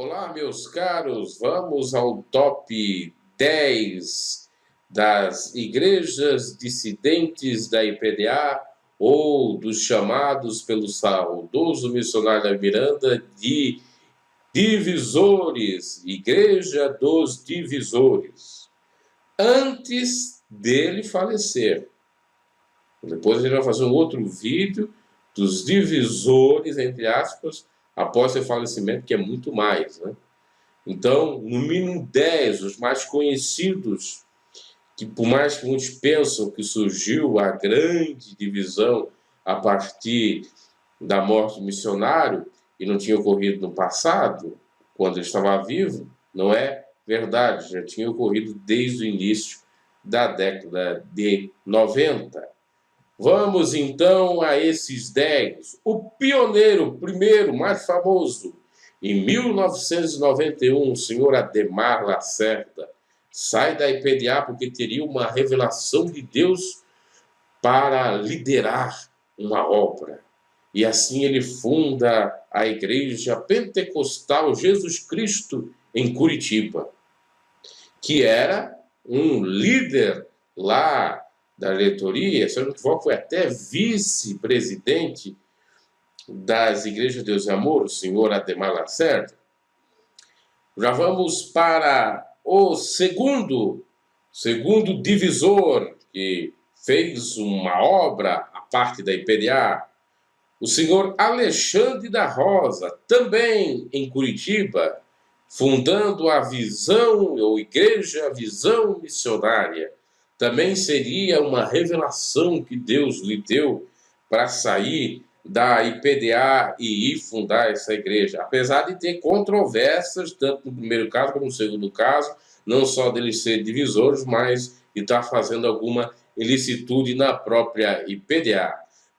Olá, meus caros, vamos ao top 10 das igrejas dissidentes da IPDA ou dos chamados pelo saudoso missionário da Miranda de divisores, Igreja dos Divisores, antes dele falecer. Depois a gente vai fazer um outro vídeo dos divisores, entre aspas, após seu falecimento, que é muito mais, né? Então, no mínimo 10, os mais conhecidos, que por mais que muitos pensam que surgiu a grande divisão a partir da morte do missionário e não tinha ocorrido no passado, quando ele estava vivo, não é verdade, já tinha ocorrido desde o início da década de 90. Vamos então a esses 10. O pioneiro, primeiro, mais famoso, em 1991, o senhor Ademar Lacerda sai da IPDA porque teria uma revelação de Deus para liderar uma obra. E assim ele funda a Igreja Pentecostal Jesus Cristo em Curitiba, que era um líder lá da reitoria, se eu não me equivoco, foi até vice-presidente das Igrejas de Deus e Amor, o senhor Ademar Lacerda. Já vamos para o segundo divisor que fez uma obra à parte da IPDA, o senhor Alexandre da Rosa, também em Curitiba, fundando a Visão, ou Igreja Visão Missionária. Também seria uma revelação que Deus lhe deu para sair da IPDA e ir fundar essa igreja. Apesar de ter controvérsias, tanto no primeiro caso como no segundo caso, não só deles ser divisores, mas de estar fazendo alguma ilicitude na própria IPDA.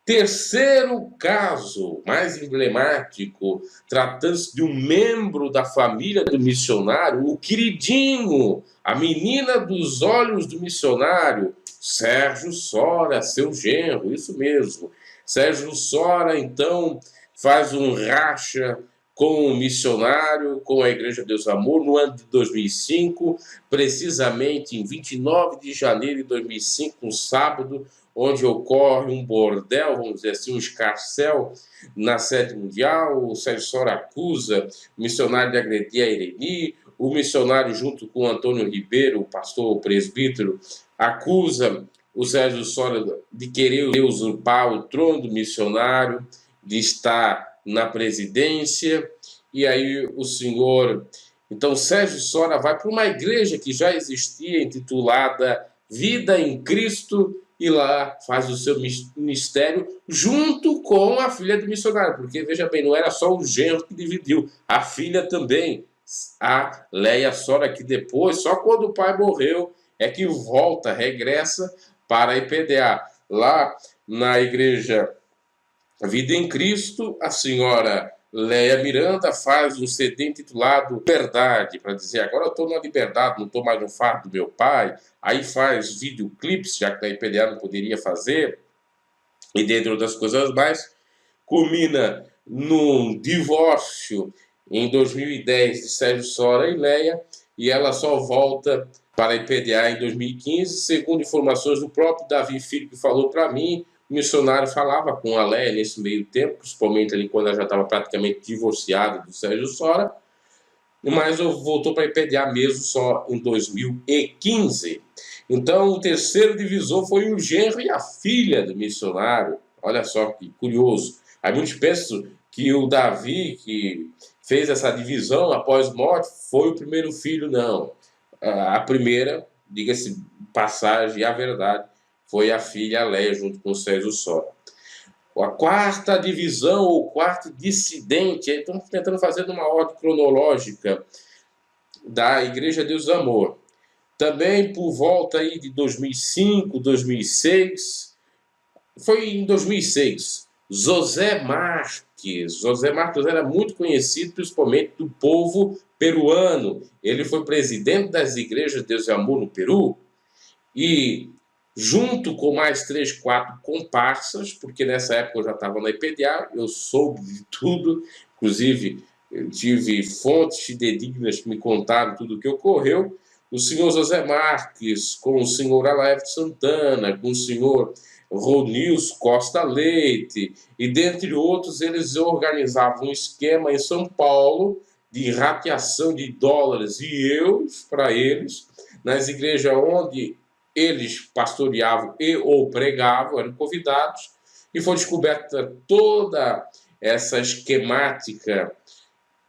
Terceiro caso, mais emblemático, tratando-se de um membro da família do missionário, o queridinho, a menina dos olhos do missionário, Sérgio Sora, seu genro, isso mesmo. Sérgio Sora, então, faz um racha com o missionário, com a Igreja Deus Amor, no ano de 2005, precisamente em 29 de janeiro de 2005, um sábado, onde ocorre um bordel, vamos dizer assim, um escarcéu na sede mundial. O Sérgio Sora acusa o missionário de agredir a Ireni, o missionário, junto com o Antônio Ribeiro, o pastor, o presbítero, acusa o Sérgio Sora de querer usurpar o trono do missionário, de estar na presidência, e aí o senhor... Então, Sérgio Sora vai para uma igreja que já existia, intitulada Vida em Cristo, e lá faz o seu ministério junto com a filha do missionário, porque, veja bem, não era só o genro que dividiu, a filha também, a Leia Sora, que depois, só quando o pai morreu, é que volta, regressa para a IPDA. Lá na igreja Vida em Cristo, a senhora Leia Miranda faz um CD intitulado Liberdade, para dizer, agora eu estou na liberdade, não estou mais no fardo do meu pai. Aí faz videoclipes, já que a IPDA não poderia fazer, e dentre outras coisas mais, culmina num divórcio em 2010 de Sérgio Sora e Leia, e ela só volta para a IPDA em 2015, segundo informações do próprio Davi Filho, que falou para mim. O missionário falava com a Leia nesse meio tempo, principalmente ali quando ela já estava praticamente divorciada do Sérgio Sora, mas voltou para a IPDA mesmo só em 2015. Então, o terceiro divisor foi o genro e a filha do missionário. Olha só que curioso. Aí muitos pensam que o Davi, que fez essa divisão após morte, foi o primeiro filho. Não. A primeira, diga-se passagem, a verdade, foi a filha Leia, junto com o Sérgio Sora. A quarta divisão, ou quarto dissidente, estamos tentando fazer uma ordem cronológica da Igreja Deus do Amor. Também por volta aí de 2005, 2006, foi em 2006, José Marques. José Marques era muito conhecido, principalmente do povo peruano. Ele foi presidente das Igrejas Deus e Amor no Peru e, junto com mais 3, 4 comparsas, porque nessa época eu já estava na IPDA, eu soube de tudo, inclusive eu tive fontes fidedignas que me contaram tudo o que ocorreu. O senhor José Marques, com o senhor Alaefto Santana, com o senhor Ronils Costa Leite, e dentre outros, eles organizavam um esquema em São Paulo de rateação de dólares e euros para eles, nas igrejas onde eles pastoreavam e ou pregavam, eram convidados, e foi descoberta toda essa esquemática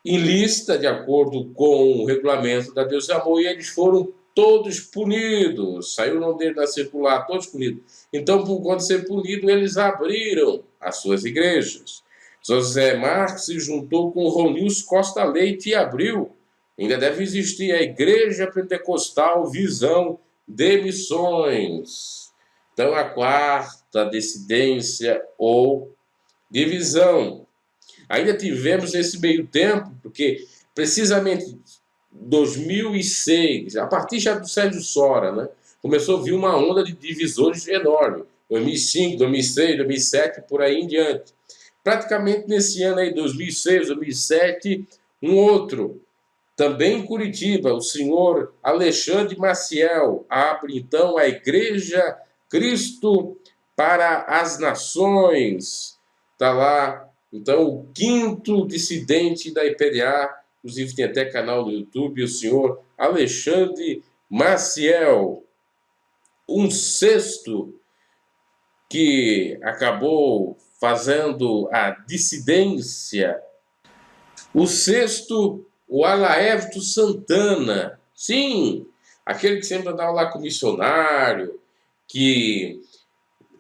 ilícita, de acordo com o regulamento da Deus e Amor, e eles foram todos punidos. Saiu o nome dele na circular, todos punidos. Então, por conta de ser punido, eles abriram as suas igrejas. José Marques se juntou com Ronils Costa Leite e abriu. Ainda deve existir a Igreja Pentecostal Visão de Missões. Então, a quarta dissidência ou divisão. Ainda tivemos nesse meio tempo, porque precisamente em 2006, a partir já do Sérgio Sora, né, começou a vir uma onda de divisores enorme. 2005, 2006, 2007, por aí em diante. Praticamente nesse ano aí, 2006, 2007, um outro, também em Curitiba, o senhor Alexandre Maciel abre então a Igreja Cristo para as Nações. Está lá. Então, o quinto dissidente da IPDA, inclusive tem até canal no YouTube, o senhor Alexandre Maciel. Um sexto que acabou fazendo a dissidência. O sexto, o Alaefto Santana. Sim, aquele que sempre andava lá com o missionário, que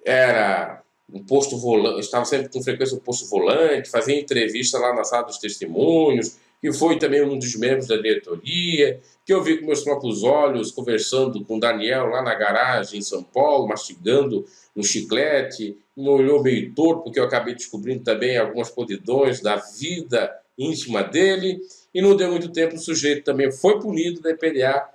era um posto volante, estava sempre com frequência no posto volante, fazia entrevista lá na sala dos testemunhos, que foi também um dos membros da diretoria, que eu vi com meus próprios olhos, conversando com o Daniel lá na garagem em São Paulo, mastigando um chiclete, me olhou meio torto, porque eu acabei descobrindo também algumas podridões da vida íntima dele, e não deu muito tempo, o sujeito também foi punido da IPDA,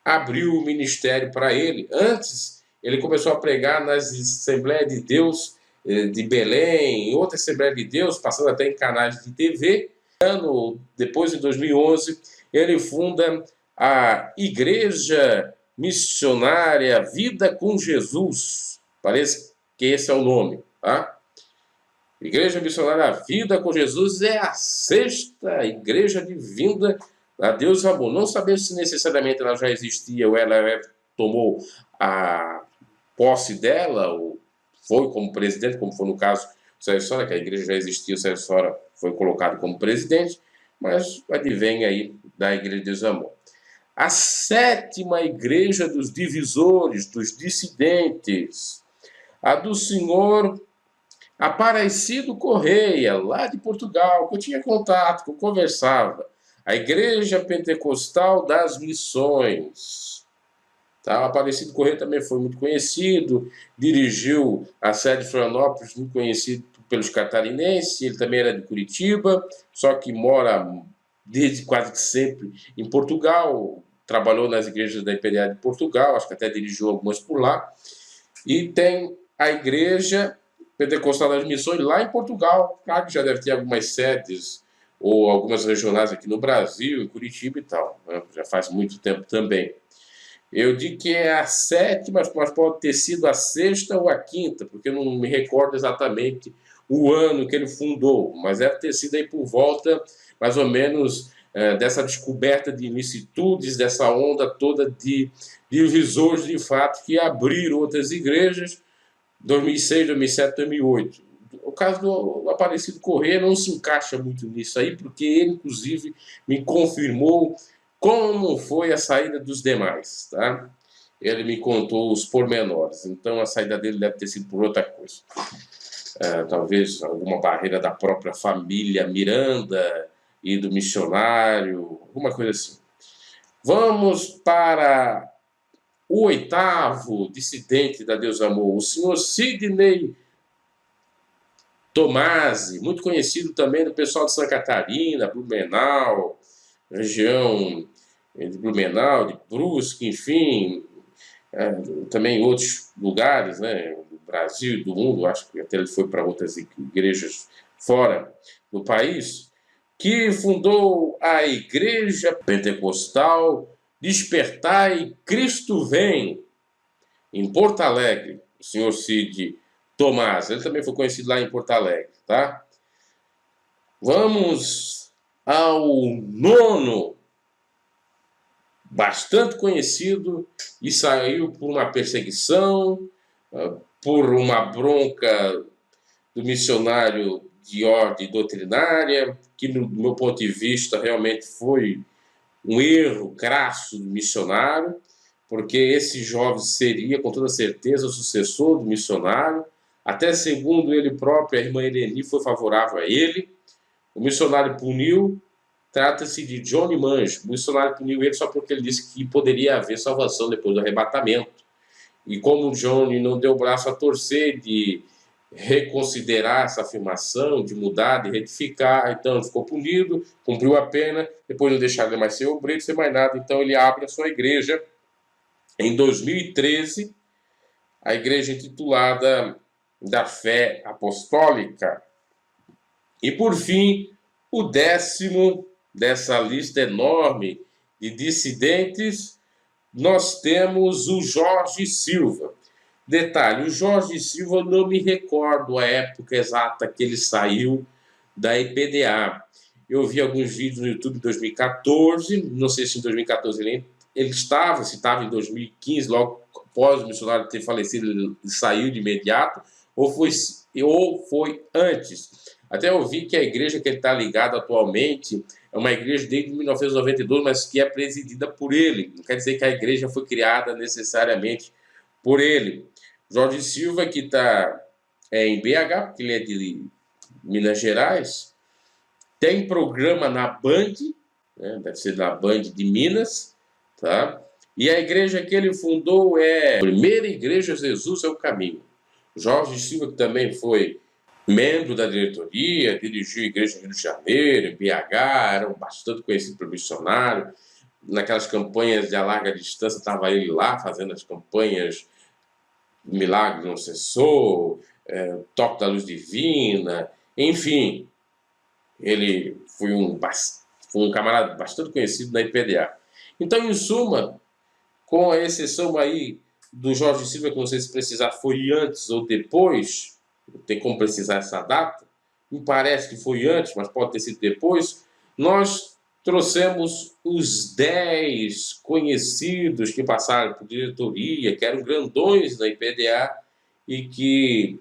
abriu o ministério para ele. Antes, ele começou a pregar nas Assembleias de Deus de Belém, em outra Assembleia de Deus, passando até em canais de TV. Depois, em 2011, ele funda a Igreja Missionária Vida com Jesus. Parece que esse é o nome, tá? Igreja Missionária Vida com Jesus é a sexta igreja de vinda a Deus e Amor. Não sabemos se necessariamente ela já existia ou ela tomou a posse dela, ou foi como presidente, como foi no caso do Sérgio Sora, que a igreja já existia, o Sérgio Sora foi colocado como presidente, mas advém aí da Igreja de Deus e Amor. A sétima igreja dos divisores, dos dissidentes, a do senhor Aparecido Correia, lá de Portugal, que eu tinha contato, que eu conversava. A Igreja Pentecostal das Missões. Tá? O Aparecido Correia também foi muito conhecido, dirigiu a sede de Florianópolis, muito conhecido pelos catarinenses, ele também era de Curitiba, só que mora desde quase que sempre em Portugal, trabalhou nas igrejas da IPDA de Portugal, acho que até dirigiu algumas por lá, e tem a Igreja Pentecostal das Missões lá em Portugal, claro que já deve ter algumas sedes ou algumas regionais aqui no Brasil, em Curitiba e tal, né? Já faz muito tempo também. Eu digo que é a sétima, mas pode ter sido a sexta ou a quinta, porque eu não me recordo exatamente o ano que ele fundou, mas deve ter sido aí por volta, mais ou menos, dessa descoberta de ilicitudes, dessa onda toda de divisores de fato que abriram outras igrejas, 2006, 2007, 2008. O caso do Aparecido Correia não se encaixa muito nisso aí, porque ele, inclusive, me confirmou como foi a saída dos demais, tá? Ele me contou os pormenores, então a saída dele deve ter sido por outra coisa. Talvez alguma barreira da própria família Miranda e do missionário, alguma coisa assim. Vamos para o oitavo dissidente da Deus Amor, o senhor Sidney Tomasi, muito conhecido também do pessoal de Santa Catarina, Blumenau, região de Blumenau, de Brusque, enfim, também em outros lugares, né, do Brasil e do mundo, acho que até ele foi para outras igrejas fora do país. que fundou a Igreja Pentecostal Despertai Cristo Vem, em Porto Alegre, o senhor Cid Tomás. Ele também foi conhecido lá em Porto Alegre, tá? Vamos ao nono, bastante conhecido, e saiu por uma perseguição, por uma bronca do missionário de ordem doutrinária, que, no meu ponto de vista, realmente foi um erro crasso do missionário, porque esse jovem seria, com toda certeza, o sucessor do missionário. Até segundo ele próprio, a irmã Eleni foi favorável a ele. O missionário puniu. Trata-se de Johnny Mange. O missionário puniu ele só porque ele disse que poderia haver salvação depois do arrebatamento. E como o Johnny não deu o braço a torcer de reconsiderar essa afirmação, de mudar, de retificar, então ele ficou punido, cumpriu a pena, depois não deixaram ele mais ser obreiro, sem mais nada, então ele abre a sua igreja em 2013, a igreja intitulada da Fé Apostólica. E por fim, o 10º dessa lista enorme de dissidentes, nós temos o Jorge Silva. Detalhe, o Jorge Silva, eu não me recordo a época exata que ele saiu da IPDA. Eu vi alguns vídeos no YouTube em 2014, não sei se em 2014 ele estava, se estava em 2015, logo após o missionário ter falecido, ele saiu de imediato, ou foi antes. Até eu vi que a igreja que ele está ligado atualmente é uma igreja desde 1992, mas que é presidida por ele. Não quer dizer que a igreja foi criada necessariamente por ele. Jorge Silva, que está em BH, porque ele é de Minas Gerais, tem programa na Band, né, deve ser na Band de Minas, tá? E a igreja que ele fundou é a Primeira Igreja Jesus é o Caminho. Jorge Silva, que também foi membro da diretoria, dirigiu a igreja no Rio de Janeiro, em BH, era bastante conhecido pelo missionário. Naquelas campanhas de a larga distância, estava ele lá fazendo as campanhas Milagre Não Cessou, Toque da Luz Divina, enfim. Ele foi um camarada bastante conhecido na IPDA. Então, em suma, com a exceção aí do Jorge Silva, que não sei se precisar foi antes ou depois, não tem como precisar essa data, me parece que foi antes, mas pode ter sido depois, nós trouxemos os 10 conhecidos que passaram por diretoria, que eram grandões da IPDA e que,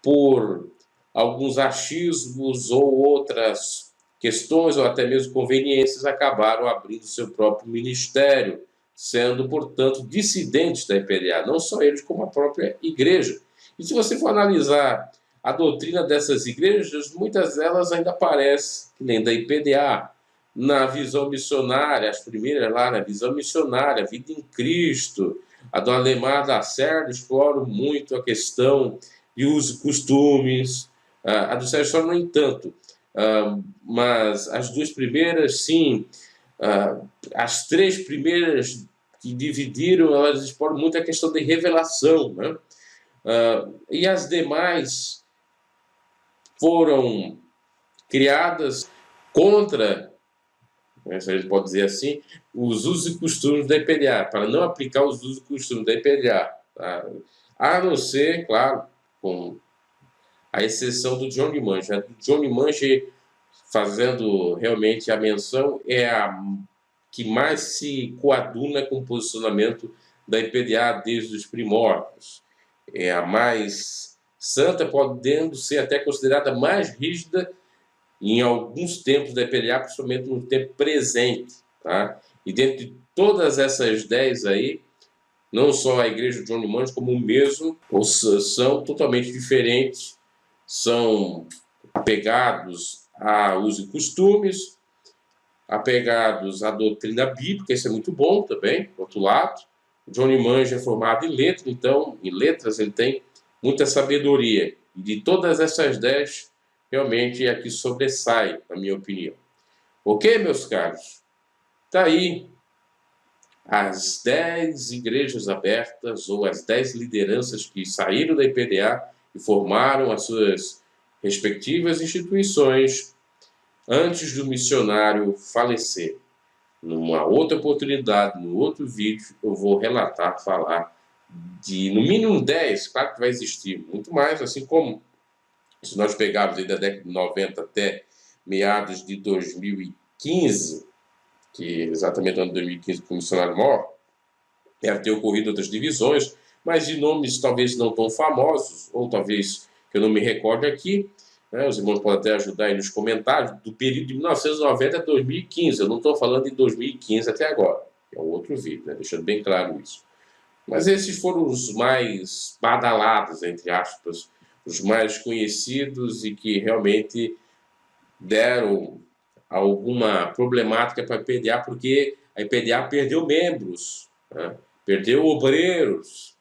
por alguns achismos ou outras questões, ou até mesmo conveniências, acabaram abrindo seu próprio ministério, sendo, portanto, dissidentes da IPDA, não só eles, como a própria igreja. E se você for analisar a doutrina dessas igrejas, muitas delas ainda parecem que nem da IPDA, na visão missionária, as primeiras lá na visão missionária, Vida em Cristo, a do Ademar da Serra explora muito a questão de uso e costumes, a do Sérgio Só, no entanto, mas as duas primeiras, sim, as três primeiras que dividiram, elas exploram muito a questão de revelação, né? E as demais foram criadas contra, se a gente pode dizer assim, os usos e costumes da IPDA, para não aplicar os usos e costumes da IPDA, tá? A não ser, claro, com a exceção do Johnny Mange. A do Johnny Mange, fazendo realmente a menção, é a que mais se coaduna com o posicionamento da IPDA desde os primórdios. É a mais santa, podendo ser até considerada mais rígida em alguns tempos da IPDA, principalmente no tempo presente, tá? E dentro de todas essas 10 aí, não só a igreja de Johnny Mange, como o mesmo, são totalmente diferentes, são apegados a usos e costumes, apegados à doutrina bíblica, isso é muito bom também, por outro lado. O Johnny Mange é formado em letras, então, em letras ele tem muita sabedoria. E de todas essas 10, realmente é a que sobressai, na minha opinião. Ok, meus caros? Está aí as 10 igrejas abertas, ou as 10 lideranças que saíram da IPDA e formaram as suas respectivas instituições antes do missionário falecer. Numa outra oportunidade, no outro vídeo, eu vou relatar, falar de, no mínimo 10, claro que vai existir muito mais, assim como se nós pegarmos aí da década de 90 até meados de 2015, que exatamente no ano de 2015 que o missionário morre, deve ter ocorrido outras divisões, mas de nomes talvez não tão famosos, ou talvez que eu não me recorde aqui, né? Os irmãos podem até ajudar aí nos comentários, do período de 1990 a 2015, eu não estou falando de 2015 até agora, é um outro vídeo, né? Deixando bem claro isso. Mas esses foram os mais badalados, entre aspas, os mais conhecidos e que realmente deram alguma problemática para a IPDA, porque a IPDA perdeu membros, né? Perdeu obreiros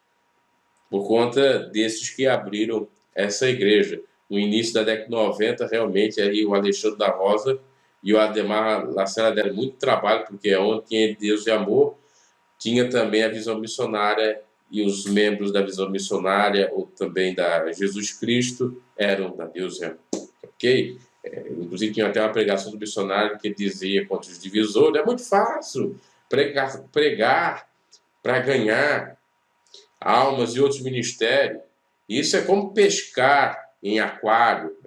por conta desses que abriram essa igreja. No início da década de 90, realmente, aí o Alexandre da Rosa e o Ademar Lacerda deram muito trabalho, porque é onde tinha Deus e amor, tinha também a visão missionária, e os membros da visão missionária, ou também da Jesus Cristo, eram da Deus e amor. Ok? Inclusive, tinha até uma pregação do missionário que dizia contra os divisores: é muito fácil pregar para ganhar almas e outros ministérios. Isso é como pescar em aquário.